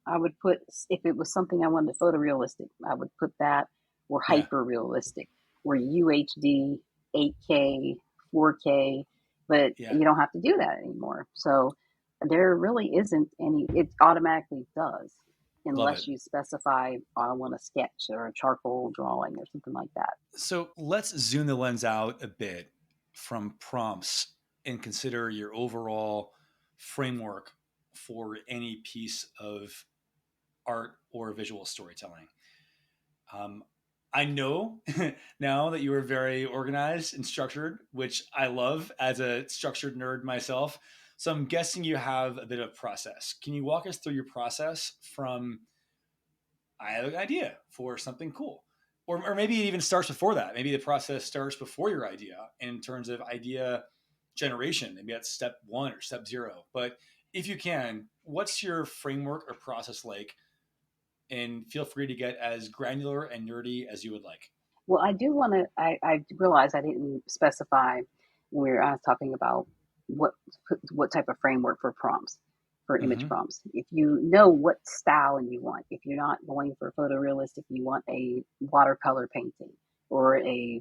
I would put, if it was something I wanted photorealistic, I would put that, or Yeah. hyper realistic, or UHD, 8K, 4K, but Yeah. you don't have to do that anymore. So there really isn't any, it automatically does, Love it. unless you specify, I want a sketch or a charcoal drawing or something like that. So let's zoom the lens out a bit from prompts and consider your overall framework for any piece of art or visual storytelling. Um, I know now that you are very organized and structured, which I love as a structured nerd myself. So I'm guessing you have a bit of process. Can you walk us through your process from I have an idea for something cool? Or maybe it even starts before that. Maybe the process starts before your idea in terms of idea generation. Maybe that's step one or step zero. But if you can, what's your framework or process like? And feel free to get as granular and nerdy as you would like. Well, I do want to. I realize I didn't specify when I was talking about what what type of framework for prompts, for image Mm-hmm. prompts. If you know what style you want, if you're not going for photorealistic, you want a watercolor painting or a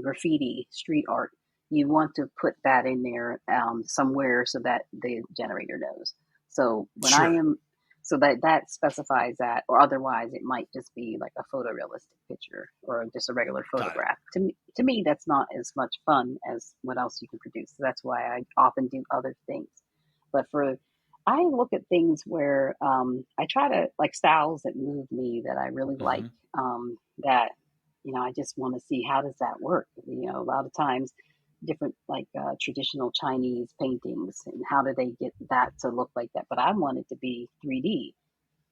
graffiti street art. You want to put that in there somewhere so that the generator knows. So when I Sure. am so that specifies that, or otherwise it might just be like a photorealistic picture or just a regular Got it. photograph. To me that's not as much fun as what else you can produce. So that's why I often do other things. But for I look at things where I try to like styles that move me, that I really like, Mm-hmm. that I just want to see how does that work. A lot of times different like traditional Chinese paintings, and how do they get that to look like that? But I want it to be 3D.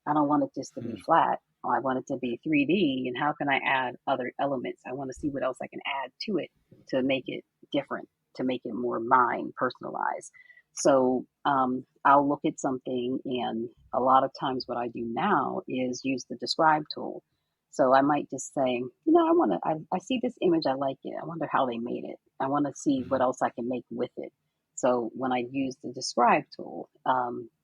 I don't want it just to be Hmm. flat. I want it to be 3D. And how can I add other elements? I want to see what else I can add to it to make it different, to make it more mine, personalized. So I'll look at something, and a lot of times what I do now is use the describe tool. So I might just say, I see this image, I like it. I wonder how they made it. I want to see Mm-hmm. what else I can make with it. So when I use the describe tool,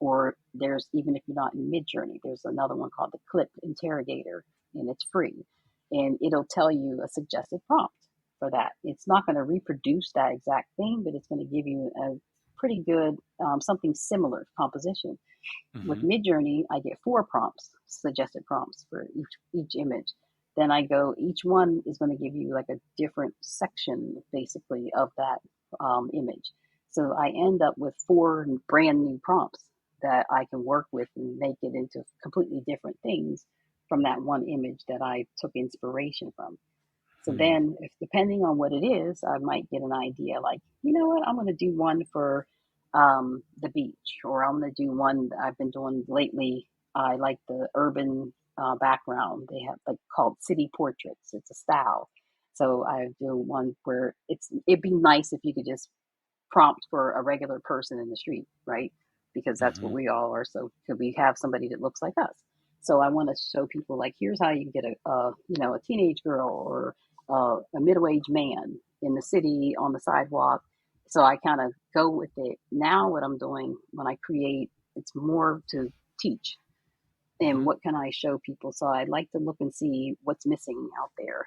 or there's, even if you're not in Midjourney, there's another one called the Clip Interrogator, and it's free, and it'll tell you a suggested prompt for that. It's not going to reproduce that exact thing, but it's going to give you a pretty good something similar composition. With Mm-hmm. Midjourney, I get 4 prompts, suggested prompts for each image. Then I go, each one is going to give you like a different section, basically, of that image. So I end up with 4 brand new prompts that I can work with and make it into completely different things from that one image that I took inspiration from. So Hmm. then, if depending on what it is, I might get an idea like, you know what, I'm going to do one for the beach, or I'm going to do one that I've been doing lately. I like the urban background. They have like called city portraits. It's a style. So I do one where it'd be nice if you could just prompt for a regular person in the street, right? Because that's what Mm-hmm. we all are. So could we have somebody that looks like us? So I want to show people like, here's how you get a teenage girl or a middle aged man in the city on the sidewalk. So I kind of go with it. Now what I'm doing when I create, it's more to teach, and Mm-hmm. what can I show people. So I like to look and see what's missing out there.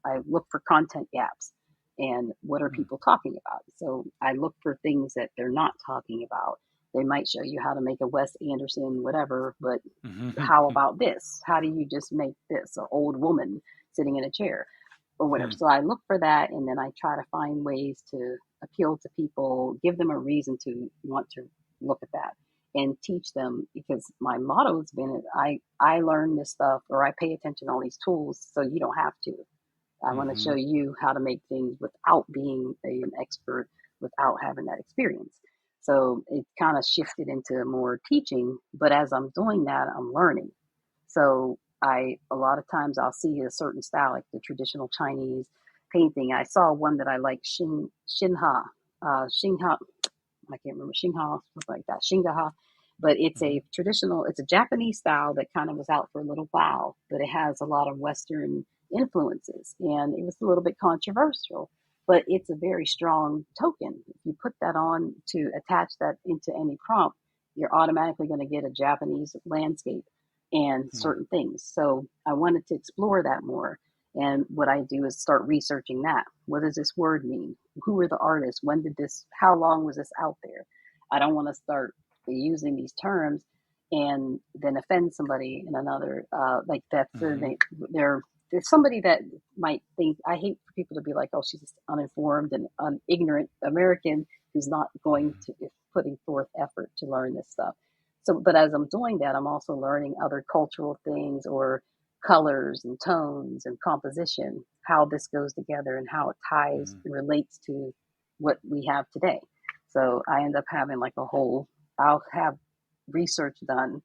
I look for content gaps and what are people talking about. So I look for things that they're not talking about. They might show you how to make a Wes Anderson whatever, but how Mm-hmm. about this? How do you just make this an old woman sitting in a chair? or whatever. Hmm. So I look for that, and then I try to find ways to appeal to people, give them a reason to want to look at that and teach them, because my motto has been I learn this stuff, or I pay attention to all these tools so you don't have to. I want to show Hmm. you how to make things without being an expert, without having that experience. So it kind of shifted into more teaching, but as I'm doing that, I'm learning. So a lot of times I'll see a certain style, like the traditional Chinese painting. I saw one that I like, Xingha, I can't remember, Xingha, something like that, Xingha. But it's Hmm. a traditional, it's a Japanese style that kind of was out for a little while, but it has a lot of Western influences. And it was a little bit controversial, but it's a very strong token. If you put that on to attach that into any prompt, you're automatically going to get a Japanese landscape and Hmm. certain things. So I wanted to explore that more. And what I do is start researching that. What does this word mean? Who were the artists? When did this, how long was this out there? I don't want to start using these terms and then offend somebody in another, like that's Hmm. they're, there's somebody that might think, I hate for people to be like, oh, she's just uninformed and ignorant American who's not going Hmm. to, putting forth effort to learn this stuff. So, but as I'm doing that, I'm also learning other cultural things, or colors and tones and composition, how this goes together and how it ties Hmm. and relates to what we have today. So I end up having like a whole, I'll have research done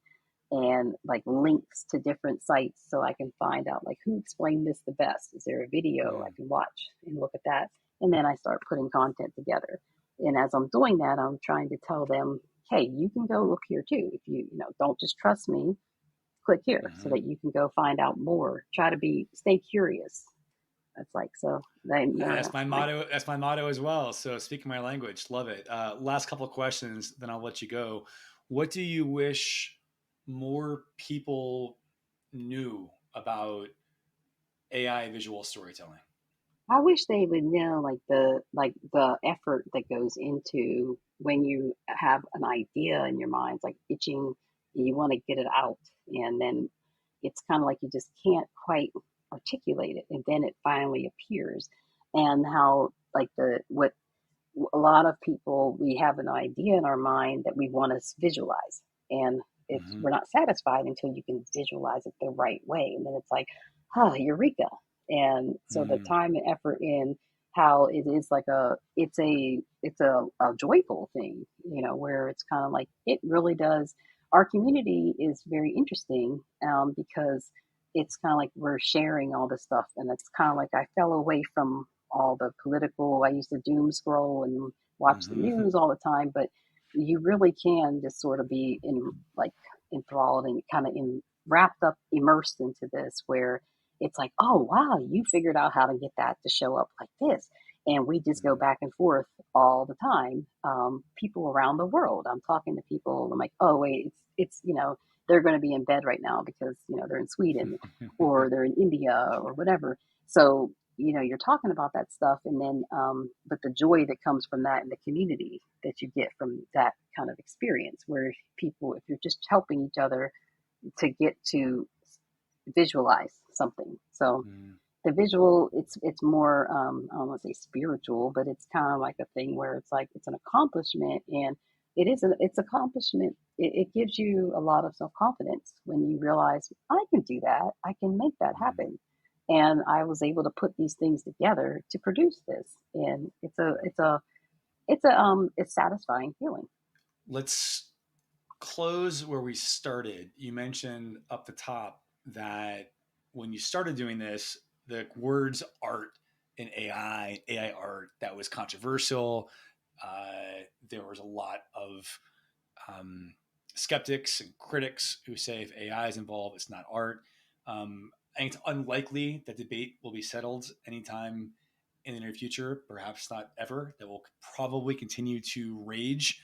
and like links to different sites so I can find out like who explained this the best. Is there a video I Hmm. can watch and look at that? And then I start putting content together. And as I'm doing that, I'm trying to tell them, hey, you can go look here too. If don't just trust me, click here so Hmm. that you can go find out more. Try to stay curious. That's like, so then, That's my like, motto. That's my motto as well. So speaking my language, love it. Last couple of questions, then I'll let you go. What do you wish more people knew about AI visual storytelling? I wish they would know like the effort that goes into when you have an idea in your mind, it's like itching, you want to get it out, and then it's kind of like you just can't quite articulate it, and then it finally appears. And how like the what a lot of people, we have an idea in our mind that we want to visualize, and it's Hmm. we're not satisfied until you can visualize it the right way, and then it's like, oh, eureka. And so the Hmm. time and effort in how it is like a joyful thing, where it's kind of like it really does. Our community is very interesting, because it's kind of like we're sharing all this stuff, and it's kind of like I fell away from all the political. I used to doom scroll and watch the Hmm. news all the time, but you really can just sort of be in like enthralled and kind of wrapped up, immersed into this, where it's like, oh wow, you figured out how to get that to show up like this, and we just go back and forth all the time. People around the world, I'm talking to people, I'm like, oh wait, it's they're going to be in bed right now because they're in Sweden or they're in India or whatever. So you're talking about that stuff, and then but the joy that comes from that and the community that you get from that kind of experience, where people, if you're just helping each other to get to visualize something. So Hmm. the visual, it's more, I don't want to say spiritual, but it's kind of like a thing where it's like it's an accomplishment, and it's accomplishment. It gives you a lot of self-confidence when you realize I can do that, I can make that Hmm. happen, and I was able to put these things together to produce this, and it's satisfying feeling. Let's close where we started. You mentioned up the top that when you started doing this, the words art and AI art, that was controversial. There was a lot of um, skeptics and critics who say if AI is involved, it's not art. I think it's unlikely that debate will be settled anytime in the near future, perhaps not ever. That will probably continue to rage.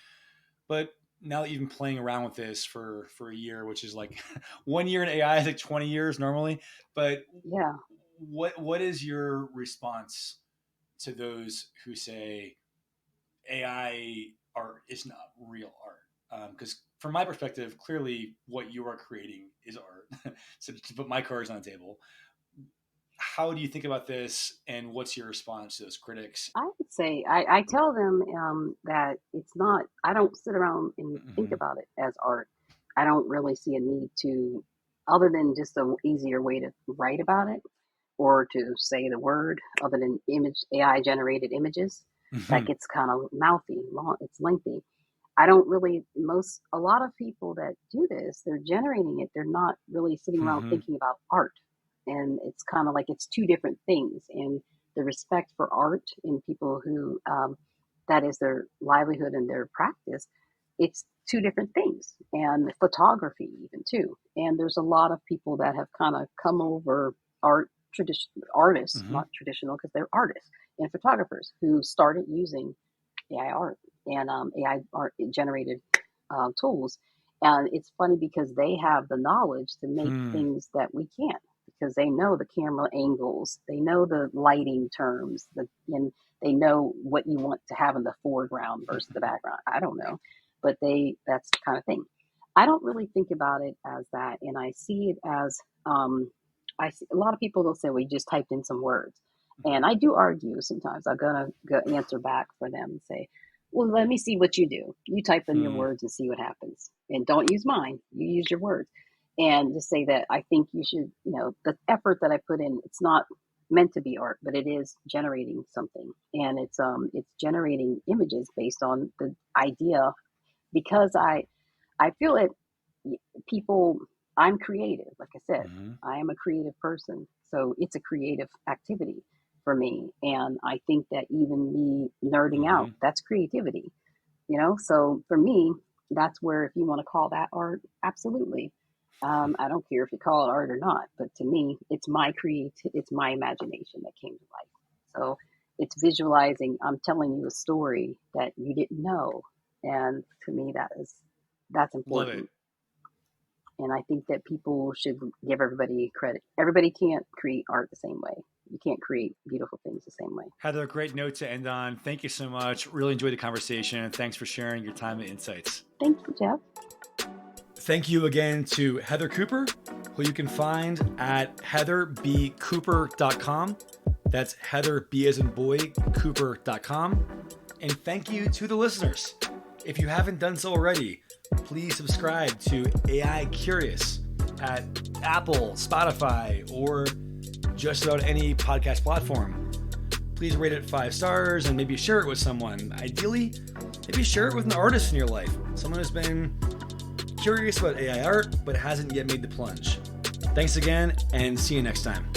But now that you've been playing around with this for a year, which is like 1 year in AI is like 20 years normally. But Yeah. what is your response to those who say AI art is not real art? Because from my perspective, clearly what you are creating is art. So to put my cards on the table, How do you think about this, and what's your response to those critics? I would say I tell them that it's not. I don't sit around and think Hmm. about it as art. I don't really see a need to, other than just an easier way to write about it or to say the word, other than image AI generated images. That Hmm. gets kind of mouthy, long. It's lengthy. I don't really a lot of people that do this, they're generating it. They're not really sitting around Hmm. thinking about art. And it's kind of like it's two different things. And the respect for art in people who that is their livelihood and their practice, it's two different things. And photography even too. And there's a lot of people that have kind of come over tradition artists, Hmm. not traditional because they're artists and photographers who started using AI art and AI art generated tools. And it's funny because they have the knowledge to make Hmm. things that we can't because they know the camera angles, they know the lighting terms, and they know what you want to have in the foreground versus the background. I don't know, but that's the kind of thing. I don't really think about it as that, and I see it as I see a lot of people. They'll say, "We just typed in some words," and I do argue sometimes. I'm gonna go answer back for them and say, well, let me see what you do. You type in your Hmm. words and see what happens. And don't use mine. You use your words. And just say that I think you should, the effort that I put in, it's not meant to be art, but it is generating something. And it's generating images based on the idea because I feel it people I'm creative, like I said. Hmm. I am a creative person. So it's a creative activity for me. And I think that even me nerding out, Hmm. that's creativity, So for me, that's where if you want to call that art, absolutely. I don't care if you call it art or not, but to me, it's my imagination that came to life. So it's visualizing. I'm telling you a story that you didn't know, and to me, that's Love it. important. And I think that people should give everybody credit. Everybody can't create art the same way. You can't create beautiful things the same way. Heather, great note to end on. Thank you so much. Really enjoyed the conversation. And thanks for sharing your time and insights. Thank you, Jeff. Thank you again to Heather Cooper, who you can find at heatherbcooper.com. That's Heather B as in boy, Cooper.com. And thank you to the listeners. If you haven't done so already, please subscribe to AI Curious at Apple, Spotify, or just about any podcast platform. Please rate it 5 stars and maybe share it with someone. Ideally, maybe share it with an artist in your life, someone who's been curious about AI art but hasn't yet made the plunge. Thanks again, and see you next time.